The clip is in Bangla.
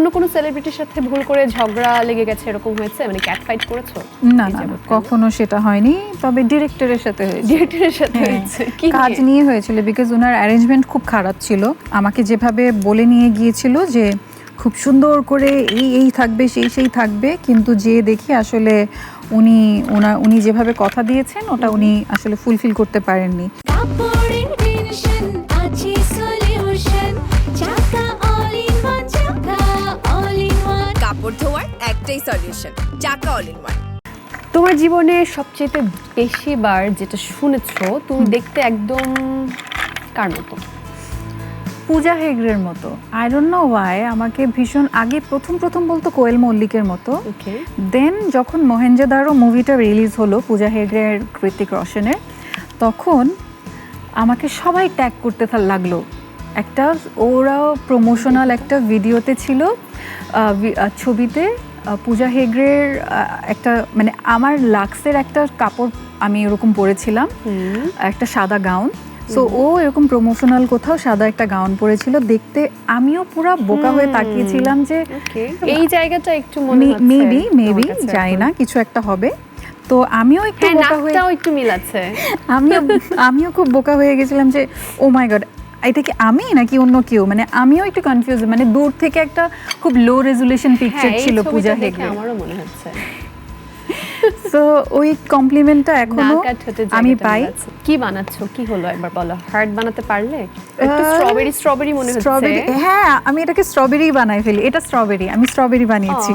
অন্য কোনো সেলিব্রিটির সাথে ভুল করে ঝগড়া লেগে গেছে এরকম হয়েছে, মানে ক্যাট ফাইট করেছো? না না না, কখনো সেটা হয়নি, তবে ডিরেক্টরের সাথে হয়েছে। ডিরেক্টরের সাথে হয়েছে? কি কাজ নিয়ে হয়েছিল, বিকজ ওনার অ্যারেঞ্জমেন্ট খুব খারাপ ছিল। আমাকে যেভাবে বলে নিয়ে গিয়েছিল যে খুব সুন্দর করে এই থাকবে সেই থাকবে, কিন্তু যে দেখি আসলে উনি যেভাবে কথা দিয়েছেন ওটা উনি আসলে ফুলফিল করতে পারেননি। কাপড় ধোয়ার একটাই সলিউশন, চাকা অল ইন ওয়ান। তোমার জীবনে সবচেয়ে বেশি বার যেটা শুনেছো তুমি দেখতে একদম কার মতো? পূজা হেগড়ের মতো। আই ডোন্ট নো ওয়াই, আমাকে ভীষণ আগে প্রথম বলতো কোয়েল মল্লিকের মতো। ওকে। দেন যখন মহেঞ্জোদারো মুভিটা রিলিজ হলো পূজা হেগড়ের, কৃতিক রোশনের, তখন আমাকে সবাই ট্যাগ করতে লাগলো। একটা ওরাও প্রমোশনাল একটা ভিডিওতে ছিল, ছবিতে পূজা হেগড়ের একটা মানে আমার লাক্সের একটা কাপড় আমি এরকম পরেছিলাম, একটা সাদা গাউন। সো ও এরকম প্রমোশনাল কোথাও সাদা একটা গাউন পরেছিল, দেখতে আমিও পুরো বোকা হয়ে তাকিয়েছিলাম যে এই জায়গাটা একটু মনে হচ্ছে মেবি জানি না কিছু একটা হবে। তো আমিও একটু বোকা হয়ে, নাকটাও একটু মিল আছে। আমিও খুব বোকা হয়ে গেছিলাম যে ও মাই গড, এটা কি আমি নাকি অন্য কেউ, মানে আমিও একটু কনফিউজ। মানে দূর থেকে একটা খুব লো রেজুলেশন পিকচার ছিল পূজা হেগড়ে, আমারও মনে হচ্ছে। সো ওই কমপ্লিমেন্টটা এখনো আমি পাই। কি বানাচ্ছো, কি হলো একবার বলো? হার্ট বানাতে পারলে? একটু স্ট্রবেরি মনে হচ্ছে। স্ট্রবেরি, হ্যাঁ আমি এটাকে স্ট্রবেরি বানাই ফেলি। এটা স্ট্রবেরি, আমি স্ট্রবেরি বানিয়েছি।